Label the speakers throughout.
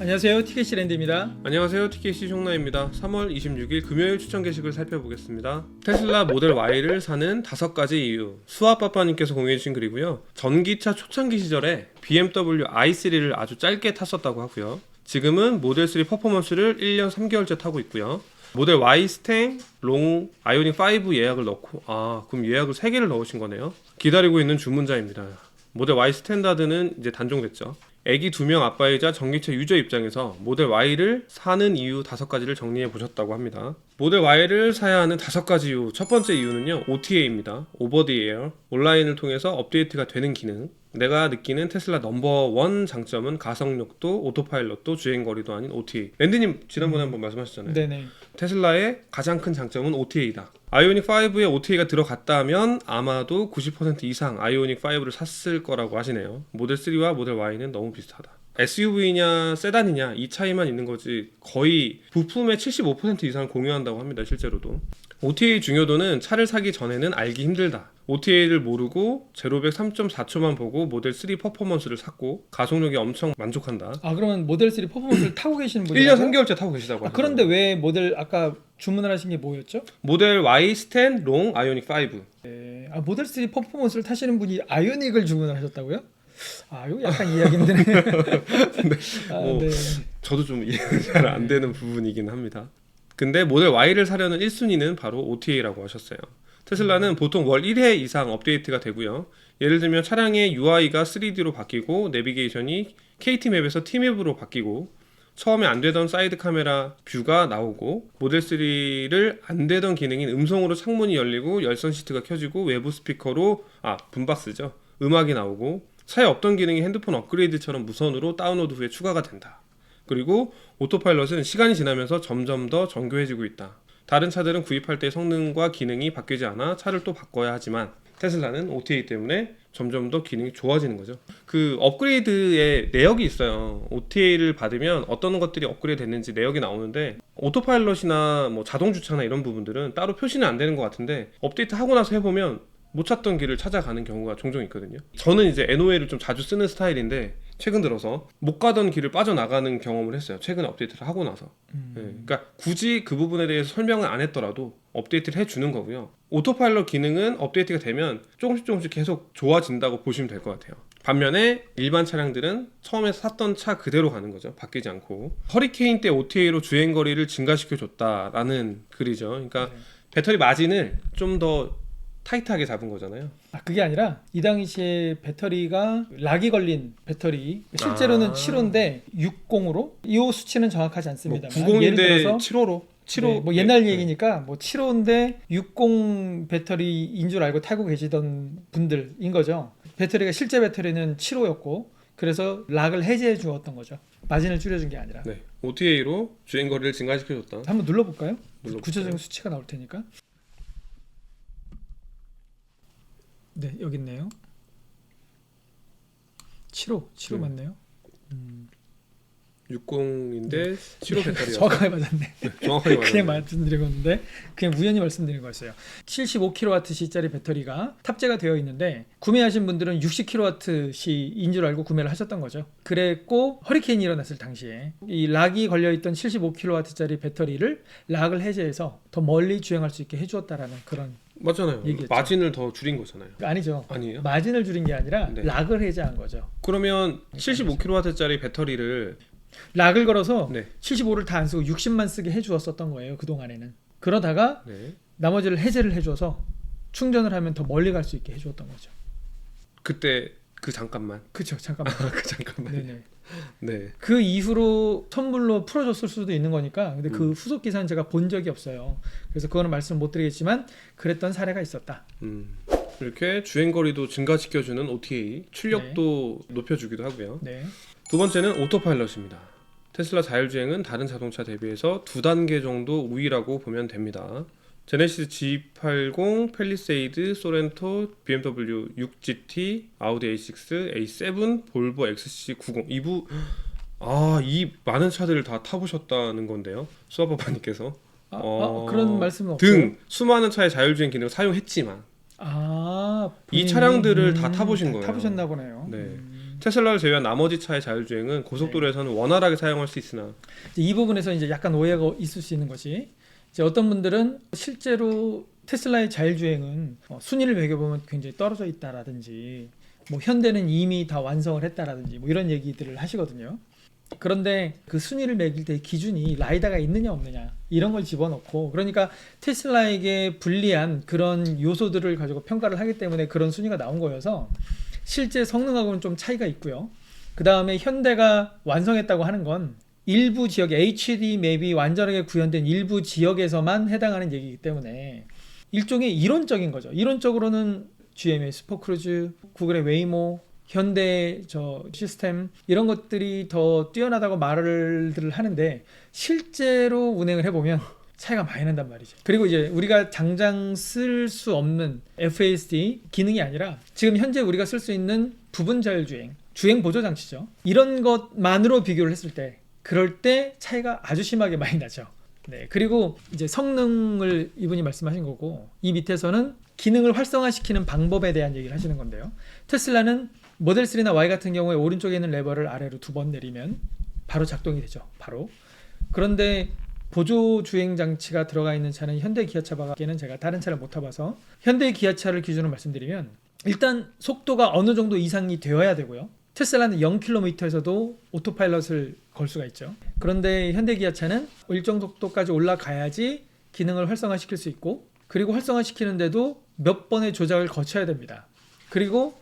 Speaker 1: 안녕하세요, 티켓시랜드입니다.
Speaker 2: 안녕하세요, TKC 숑나입니다. 3월 26일 금요일 추천 게시글 살펴보겠습니다. 테슬라 모델 Y를 사는 5가지 이유. 수아빠빠님께서 공유해주신 글이고요. 전기차 초창기 시절에 BMW i3를 아주 짧게 탔었다고 하고요. 지금은 모델 3 퍼포먼스를 1년 3개월째 타고 있고요. 모델 Y 스탱, 롱, 아이오닉 5 예약을 넣고 그럼 예약을 3개를 넣으신 거네요. 기다리고 있는 주문자입니다. 모델 Y 스탠다드는 이제 단종됐죠. 애기 2명 아빠이자 전기차 유저 입장에서 모델 Y를 사는 이유 5가지를 정리해 보셨다고 합니다. 모델 Y를 사야 하는 5가지 이유. 첫 번째 이유는요, OTA입니다. 오버 디 에어. 온라인을 통해서 업데이트가 되는 기능. 내가 느끼는 테슬라 넘버원 장점은 가속력도 오토파일럿도 주행거리도 아닌 OTA. 랜드님 지난번에 한번 말씀하셨잖아요.
Speaker 1: 네네.
Speaker 2: 테슬라의 가장 큰 장점은 OTA다. 아이오닉 5에 OTA가 들어갔다면 아마도 90% 이상 아이오닉 5를 샀을 거라고 하시네요. 모델 3와 모델 Y는 너무 비슷하다. SUV냐 세단이냐 이 차이만 있는 거지 거의 부품의 75% 이상을 공유한다고 합니다. 실제로도. OTA 중요도는 차를 사기 전에는 알기 힘들다. OTA를 모르고 제로백 3.4초만 보고 모델 3 퍼포먼스를 샀고 가속력이 엄청 만족한다.
Speaker 1: 그러면 모델 3 퍼포먼스를 타고 계시는 분이
Speaker 2: 1년 3개월째 타고 계시다고 하죠.
Speaker 1: 그런데 왜 모델 아까 주문을 하신 게 뭐였죠?
Speaker 2: 모델 Y 스탠, 롱, 아이오닉 5.
Speaker 1: 모델 3 퍼포먼스를 타시는 분이 아이오닉을 주문을 하셨다고요? 이거 약간 이해하기 힘드네. 네.
Speaker 2: 저도 좀 이해가 잘 안 되는 부분이긴 합니다. 근데 모델 Y를 사려는 1순위는 바로 OTA라고 하셨어요. 테슬라는 보통 월 1회 이상 업데이트가 되고요. 예를 들면 차량의 UI가 3D로 바뀌고 내비게이션이 KT맵에서 T맵으로 바뀌고 처음에 안 되던 사이드 카메라 뷰가 나오고 모델 3를 안 되던 기능인 음성으로 창문이 열리고 열선 시트가 켜지고 외부 스피커로 붐박스죠. 음악이 나오고 차에 없던 기능이 핸드폰 업그레이드처럼 무선으로 다운로드 후에 추가가 된다. 그리고 오토파일럿은 시간이 지나면서 점점 더 정교해지고 있다. 다른 차들은 구입할 때 성능과 기능이 바뀌지 않아 차를 또 바꿔야 하지만 테슬라는 OTA 때문에 점점 더 기능이 좋아지는 거죠. 그 업그레이드에 내역이 있어요. OTA를 받으면 어떤 것들이 업그레이드 됐는지 내역이 나오는데 오토파일럿이나 뭐 자동 주차나 이런 부분들은 따로 표시는 안 되는 것 같은데 업데이트 하고 나서 해보면 못 찾던 길을 찾아가는 경우가 종종 있거든요. 저는 이제 NOA를 좀 자주 쓰는 스타일인데 최근 들어서 못 가던 길을 빠져나가는 경험을 했어요. 최근에 업데이트를 하고 나서. 그러니까 굳이 그 부분에 대해서 설명을 안 했더라도 업데이트를 해주는 거고요. 오토파일럿 기능은 업데이트가 되면 조금씩 계속 좋아진다고 보시면 될 것 같아요. 반면에 일반 차량들은 처음에 샀던 차 그대로 가는 거죠. 바뀌지 않고. 허리케인 때 OTA로 주행거리를 증가시켜줬다라는 글이죠. 그러니까 배터리 마진을 좀 더 타이트하게 잡은 거잖아요.
Speaker 1: 그게 아니라 이 당시에 배터리가 락이 걸린 배터리 실제로는 7호인데 60으로 이 수치는 정확하지 않습니다.
Speaker 2: 뭐 90인데 7호로 7호
Speaker 1: 뭐 옛날 얘기니까 뭐 7호인데 60 배터리인 줄 알고 타고 계시던 분들인 거죠. 배터리가 실제 배터리는 7호였고 그래서 락을 해제해 주었던 거죠. 마진을 줄여준 게 아니라.
Speaker 2: OTA로 주행거리를 증가시켜줬다.
Speaker 1: 한번 눌러볼까요?
Speaker 2: 눌러볼까요?
Speaker 1: 구체적인 수치가 나올 테니까. 네, 여기 있네요. 7호 맞네요.
Speaker 2: 60인데 7호 배터리가
Speaker 1: 정확하게 맞았네.
Speaker 2: 정확하게
Speaker 1: 그냥
Speaker 2: 맞았네.
Speaker 1: 말씀드린 건데 그냥 우연히 말씀드린 거였어요. 75kWh짜리 배터리가 탑재가 되어 있는데 구매하신 분들은 60kWh인 줄 알고 구매를 하셨던 거죠. 그랬고 허리케인이 일어났을 당시에 이 락이 걸려있던 75kWh짜리 배터리를 락을 해제해서 더 멀리 주행할 수 있게 해주었다라는 그런
Speaker 2: 맞잖아요.
Speaker 1: 얘기했죠.
Speaker 2: 마진을 더 줄인 거잖아요.
Speaker 1: 아니죠.
Speaker 2: 아니에요?
Speaker 1: 마진을 줄인 게 아니라
Speaker 2: 네.
Speaker 1: 락을 해제한 거죠.
Speaker 2: 그러면 75kW짜리 배터리를
Speaker 1: 락을 걸어서
Speaker 2: 네.
Speaker 1: 75를 다 안 쓰고 60만 쓰게 해주었었던 거예요. 그동안에는. 그러다가
Speaker 2: 네.
Speaker 1: 나머지를 해제를 해줘서 충전을 하면 더 멀리 갈 수 있게 해주었던 거죠.
Speaker 2: 그때 그 잠깐만.
Speaker 1: 그쵸, 잠깐만.
Speaker 2: 그 잠깐만.
Speaker 1: 네네.
Speaker 2: 네.
Speaker 1: 그 이후로 선물로 풀어줬을 수도 있는 거니까. 근데 그 후속 기사는 제가 본 적이 없어요. 그래서 그거는 말씀 못 드리겠지만 그랬던 사례가 있었다.
Speaker 2: 이렇게 주행거리도 증가시켜주는 OTA, 출력도 높여주기도 하고요.
Speaker 1: 네.
Speaker 2: 두 번째는 오토파일럿입니다. 테슬라 자율주행은 다른 자동차 대비해서 2단계 정도 우위라고 보면 됩니다. 제네시스 G80, 팰리세이드, 소렌토, BMW 6GT, 아우디 A6, A7, 볼보 XC90 이 많은 차들을 다 타보셨다는 건데요. 수아바바님께서
Speaker 1: 그런 말씀은 없어요.
Speaker 2: 등 수많은 차의 자율주행 기능을 사용했지만 이
Speaker 1: 본인이?
Speaker 2: 차량들을 다 타보신 거예요.
Speaker 1: 타보셨나 보네요.
Speaker 2: 네. 테슬라를 제외한 나머지 차의 자율주행은 고속도로에서는 원활하게 사용할 수 있으나
Speaker 1: 이제 이 부분에서 이제 약간 오해가 있을 수 있는 것이 이제 어떤 분들은 실제로 테슬라의 자율주행은 순위를 매겨보면 굉장히 떨어져 있다라든지 뭐 현대는 이미 다 완성을 했다라든지 뭐 이런 얘기들을 하시거든요. 그런데 그 순위를 매길 때 기준이 라이다가 있느냐 없느냐 이런 걸 집어넣고 그러니까 테슬라에게 불리한 그런 요소들을 가지고 평가를 하기 때문에 그런 순위가 나온 거여서 실제 성능하고는 좀 차이가 있고요. 그 다음에 현대가 완성했다고 하는 건 일부 지역에 HD 맵이 완전하게 구현된 일부 지역에서만 해당하는 얘기이기 때문에 일종의 이론적인 거죠. 이론적으로는 GM의 슈퍼크루즈, 구글의 웨이모, 현대 저 시스템 이런 것들이 더 뛰어나다고 말을 하는데 실제로 운행을 해보면 차이가 많이 난단 말이죠. 그리고 이제 우리가 당장 쓸 수 없는 FASD 기능이 아니라 지금 현재 우리가 쓸 수 있는 부분 자율주행, 주행 보조 장치죠. 이런 것만으로 비교를 했을 때 그럴 때 차이가 아주 심하게 많이 나죠. 네, 그리고 이제 성능을 이분이 말씀하신 거고 이 밑에서는 기능을 활성화시키는 방법에 대한 얘기를 하시는 건데요. 테슬라는 모델 3나 Y 같은 경우에 오른쪽에 있는 레버를 아래로 2번 내리면 바로 작동이 되죠. 바로. 그런데 보조 주행 장치가 들어가 있는 차는 현대 기아차밖에는 제가 다른 차를 못 타봐서 현대 기아차를 기준으로 말씀드리면 일단 속도가 어느 정도 이상이 되어야 되고요. 테슬라는 0km에서도 오토파일럿을 걸 수가 있죠. 그런데 현대 기아차는 일정 속도까지 올라가야지 기능을 활성화시킬 수 있고 그리고 활성화시키는데도 몇 번의 조작을 거쳐야 됩니다. 그리고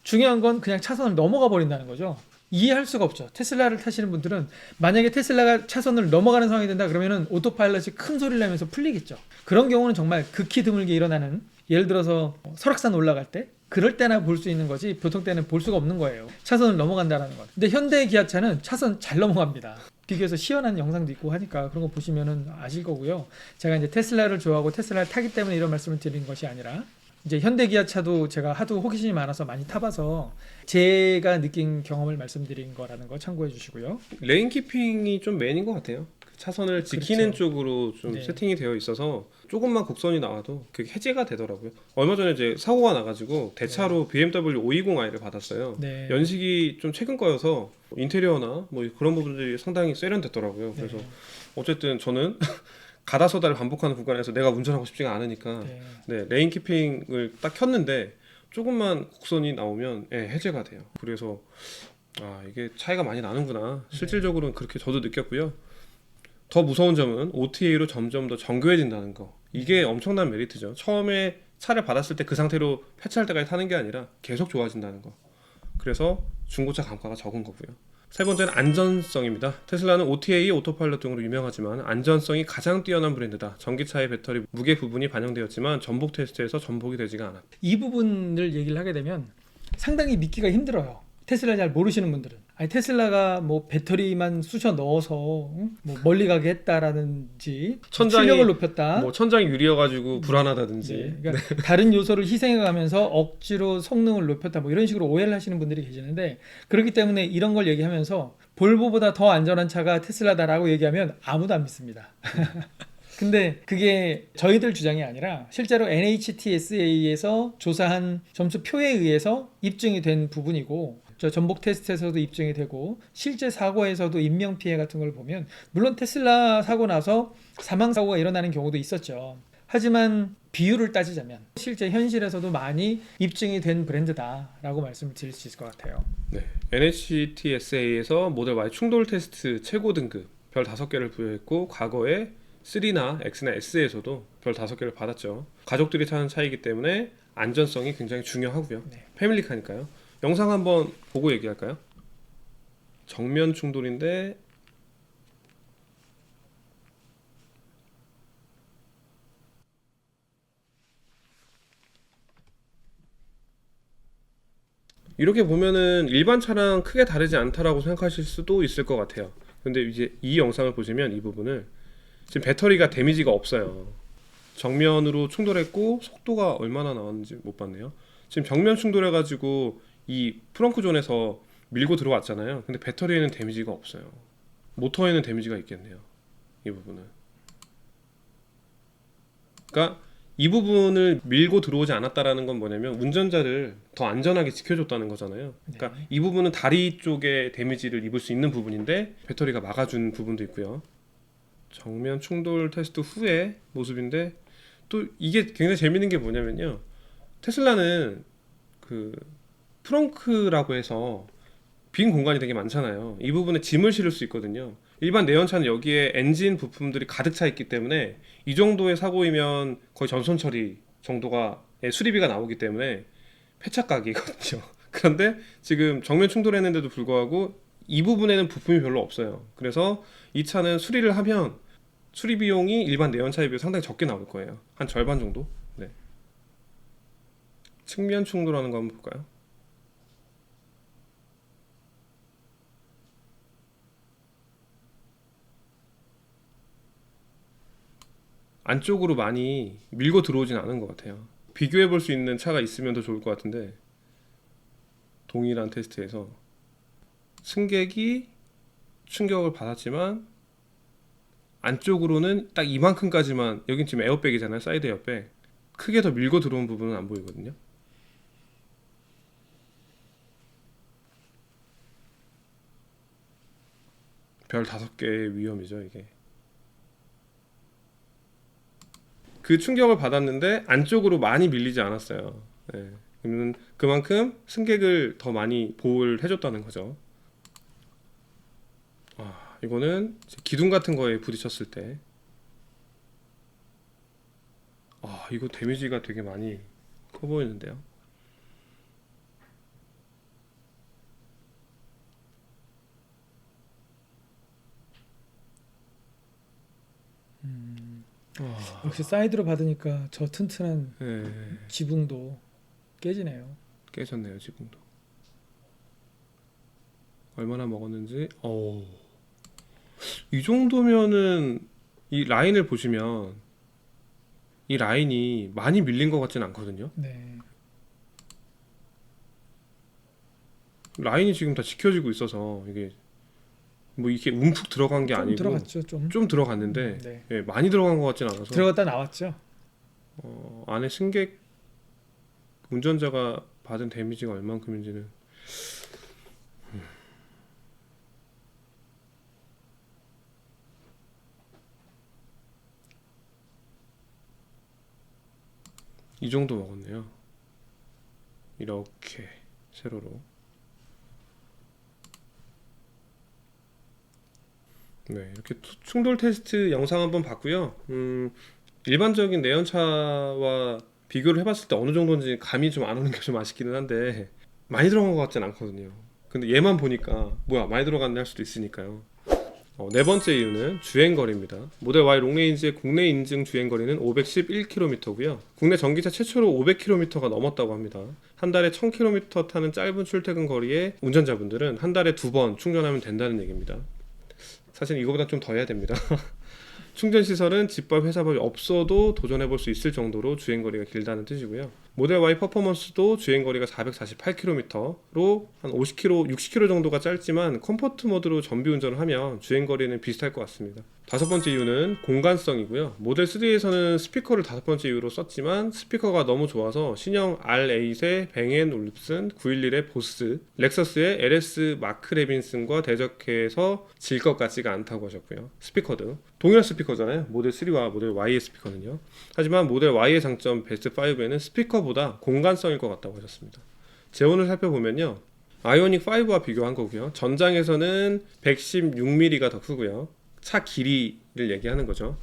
Speaker 1: 중요한 건 그냥 차선을 넘어가 버린다는 거죠. 이해할 수가 없죠. 테슬라를 타시는 분들은 만약에 테슬라가 차선을 넘어가는 상황이 된다 그러면은 오토파일럿이 큰 소리를 내면서 풀리겠죠. 그런 경우는 정말 극히 드물게 일어나는 예를 들어서 설악산 올라갈 때 그럴 때나 볼 수 있는 거지 보통 때는 볼 수가 없는 거예요. 차선을 넘어간다라는 것. 근데 현대 기아차는 차선 잘 넘어갑니다. 비교해서 시연한 영상도 있고 하니까 그런 거 보시면은 아실 거고요. 제가 이제 테슬라를 좋아하고 테슬라를 타기 때문에 이런 말씀을 드리는 것이 아니라 이제 현대 기아차도 제가 하도 호기심이 많아서 많이 타봐서 제가 느낀 경험을 말씀드린 거라는 거 참고해 주시고요.
Speaker 2: 레인 키핑이 좀 메인인 것 같아요. 차선을 지키는
Speaker 1: 그렇죠.
Speaker 2: 쪽으로 좀
Speaker 1: 네.
Speaker 2: 세팅이 되어 있어서 조금만 곡선이 나와도 그게 해제가 되더라고요. 얼마 전에 이제 사고가 나가지고 대차로 BMW 520i를 받았어요.
Speaker 1: 네.
Speaker 2: 연식이 좀 최근 거여서 인테리어나 뭐 그런 부분들이 상당히 세련됐더라고요. 그래서
Speaker 1: 네.
Speaker 2: 어쨌든 저는 가다서다를 반복하는 구간에서 내가 운전하고 싶지가 않으니까
Speaker 1: 네.
Speaker 2: 네, 레인 키핑을 딱 켰는데 조금만 곡선이 나오면 해제가 돼요. 그래서 이게 차이가 많이 나는구나. 실질적으로는 그렇게 저도 느꼈고요. 더 무서운 점은 OTA로 점점 더 정교해진다는 거. 이게 엄청난 메리트죠. 처음에 차를 받았을 때 그 상태로 폐차할 때까지 타는 게 아니라 계속 좋아진다는 거. 그래서 중고차 감가가 적은 거고요. 세 번째는 안전성입니다. 테슬라는 OTA, 오토파일럿 등으로 유명하지만 안전성이 가장 뛰어난 브랜드다. 전기차의 배터리 무게 부분이 반영되었지만 전복 테스트에서 전복이 되지가 않았다.
Speaker 1: 이 부분을 얘기를 하게 되면 상당히 믿기가 힘들어요. 테슬라 잘 모르시는 분들은. 아니 테슬라가 뭐 배터리만 쑤셔 넣어서 뭐 멀리 가게 했다라든지 출력을 높였다.
Speaker 2: 뭐 천장이 유리여가지고 불안하다든지.
Speaker 1: 네, 그러니까 다른 요소를 희생해가면서 억지로 성능을 높였다 뭐 이런 식으로 오해를 하시는 분들이 계시는데 그렇기 때문에 이런 걸 얘기하면서 볼보보다 더 안전한 차가 테슬라다라고 얘기하면 아무도 안 믿습니다. 근데 그게 저희들 주장이 아니라 실제로 NHTSA에서 조사한 점수표에 의해서 입증이 된 부분이고 저 전복 테스트에서도 입증이 되고 실제 사고에서도 인명피해 같은 걸 보면 물론 테슬라 사고 나서 사망사고가 일어나는 경우도 있었죠. 하지만 비율을 따지자면 실제 현실에서도 많이 입증이 된 브랜드다라고 말씀을 드릴 수 있을 것 같아요.
Speaker 2: 네, NHTSA에서 모델 Y 충돌 테스트 최고 등급 별 5개를 부여했고 과거에 3나 X나 S에서도 별 5개를 받았죠. 가족들이 타는 차이기 때문에 안전성이 굉장히 중요하고요.
Speaker 1: 네.
Speaker 2: 패밀리카니까요. 영상 한번 보고 얘기할까요? 정면 충돌인데 이렇게 보면은 일반 차랑 크게 다르지 않다라고 생각하실 수도 있을 것 같아요. 근데 이제 이 영상을 보시면 이 부분을 지금 배터리가 데미지가 없어요. 정면으로 충돌했고 속도가 얼마나 나왔는지 못 봤네요. 지금 정면 충돌해가지고 이 프렁크 존에서 밀고 들어왔잖아요. 근데 배터리에는 데미지가 없어요. 모터에는 데미지가 있겠네요. 이 부분은. 그러니까 이 부분을 밀고 들어오지 않았다라는 건 뭐냐면 운전자를 더 안전하게 지켜줬다는 거잖아요. 그러니까 이 부분은 다리 쪽에 데미지를 입을 수 있는 부분인데 배터리가 막아준 부분도 있고요. 정면 충돌 테스트 후의 모습인데 또 이게 굉장히 재밌는 게 뭐냐면요. 테슬라는 그 트렁크라고 해서 빈 공간이 되게 많잖아요. 이 부분에 짐을 실을 수 있거든요. 일반 내연차는 여기에 엔진 부품들이 가득 차 있기 때문에 이 정도의 사고이면 거의 전손 처리 정도가 수리비가 나오기 때문에 폐차각이거든요. 그런데 지금 정면 충돌했는데도 불구하고 이 부분에는 부품이 별로 없어요. 그래서 이 차는 수리를 하면 수리 비용이 일반 내연차에 비해 상당히 적게 나올 거예요. 한 절반 정도. 네. 측면 충돌하는 거 한번 볼까요? 안쪽으로 많이 밀고 들어오진 않은 것 같아요. 비교해 볼 수 있는 차가 있으면 더 좋을 것 같은데 동일한 테스트에서 승객이 충격을 받았지만 안쪽으로는 딱 이만큼까지만, 여긴 지금 에어백이잖아요, 사이드 에어백, 크게 더 밀고 들어온 부분은 안 보이거든요. 별 5개의 위험이죠 이게. 그 충격을 받았는데 안쪽으로 많이 밀리지 않았어요. 네. 그러면 그만큼 승객을 더 많이 보호를 해줬다는 거죠. 이거는 기둥 같은 거에 부딪혔을 때, 이거 데미지가 되게 많이 커 보이는데요.
Speaker 1: 역시 사이드로 받으니까 저 튼튼한
Speaker 2: 네,
Speaker 1: 지붕도 깨지네요.
Speaker 2: 깨졌네요 지붕도. 얼마나 먹었는지. 이 정도면은 이 라인을 보시면 이 라인이 많이 밀린 것 같진 않거든요.
Speaker 1: 네.
Speaker 2: 라인이 지금 다 지켜지고 있어서 이게 뭐 이게 움푹 들어간 게
Speaker 1: 좀
Speaker 2: 아니고
Speaker 1: 들어갔죠, 좀.
Speaker 2: 좀 들어갔는데
Speaker 1: 네.
Speaker 2: 예, 많이 들어간 것 같진 않아서
Speaker 1: 들어갔다 나왔죠.
Speaker 2: 안에 승객 운전자가 받은 데미지가 얼만큼인지는 이 정도 먹었네요. 이렇게 세로로. 네, 이렇게 충돌 테스트 영상 한번 봤고요. 일반적인 내연차와 비교를 해봤을 때 어느 정도인지 감이 좀 안 오는 게 좀 아쉽기는 한데 많이 들어간 것 같진 않거든요. 근데 얘만 보니까 뭐야 많이 들어갔네 할 수도 있으니까요. 네 번째 이유는 주행거리입니다. 모델 Y 롱레인지의 국내 인증 주행거리는 511km고요. 국내 전기차 최초로 500km가 넘었다고 합니다. 한 달에 1000km 타는 짧은 출퇴근 거리에 운전자분들은 한 달에 2번 충전하면 된다는 얘기입니다. 사실 이거보다 좀 더 해야 됩니다. 충전 시설은 집밥, 회사밥이 없어도 도전해볼 수 있을 정도로 주행거리가 길다는 뜻이고요. 모델 Y 퍼포먼스도 주행거리가 448km로 한 50km, 60km 정도가 짧지만 컴포트 모드로 전비 운전을 하면 주행거리는 비슷할 것 같습니다. 5번째 이유는 공간성이고요. 모델 3에서는 스피커를 5번째 이유로 썼지만 스피커가 너무 좋아서 신형 R8의 뱅앤 올립슨, 911의 보스, 렉서스의 LS 마크 레빈슨과 대적해서 질 것 같지가 않다고 하셨고요. 스피커도 동일한 스피커잖아요. 모델 3와 모델 Y의 스피커는요. 하지만 모델 Y의 장점 베스트 5에는 스피커보다 공간성일 것 같다고 하셨습니다. 재원을 살펴보면요, 아이오닉 5와 비교한 거고요. 전장에서는 116mm가 더 크고요. 차 길이를 얘기하는 거죠.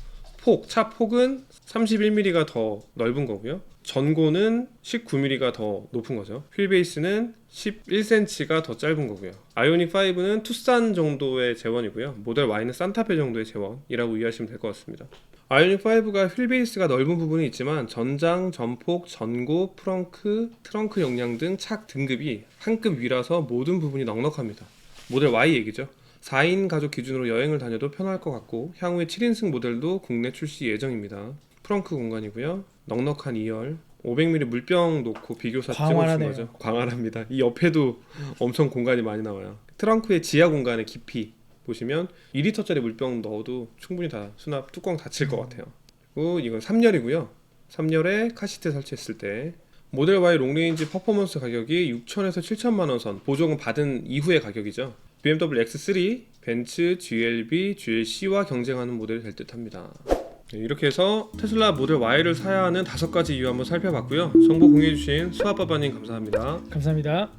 Speaker 2: 차 폭은 31mm가 더 넓은 거고요. 전고는 19mm가 더 높은 거죠. 휠베이스는 11cm가 더 짧은 거고요. 아이오닉 5는 투싼 정도의 재원이고요. 모델 Y는 산타페 정도의 재원이라고 이해하시면 될 것 같습니다. 아이오닉 5가 휠베이스가 넓은 부분이 있지만 전장, 전폭, 전고, 트렁크 용량 등 차 등급이 한 급 위라서 모든 부분이 넉넉합니다. 모델 Y 얘기죠. 4인 가족 기준으로 여행을 다녀도 편할 것 같고 향후에 7인승 모델도 국내 출시 예정입니다. 트렁크 공간이고요. 넉넉한 2열, 500ml 물병 놓고 비교사 찍어주신 거죠. 광활합니다. 이 옆에도 엄청 공간이 많이 나와요. 트렁크의 지하 공간의 깊이 보시면 2리터짜리 물병 넣어도 충분히 다 수납 뚜껑 닫힐 것 같아요. 그리고 이건 3열이고요. 3열에 카시트 설치했을 때 모델 Y 롱레인지 퍼포먼스 가격이 6천에서 7천만 원 선, 보조금 받은 이후의 가격이죠. BMW X3, 벤츠, GLB, GLC와 경쟁하는 모델이 될 듯합니다. 이렇게 해서 테슬라 모델 Y를 사야 하는 5가지 이유 한번 살펴봤고요. 정보 공유해주신 수아빠바님 감사합니다.
Speaker 1: 감사합니다.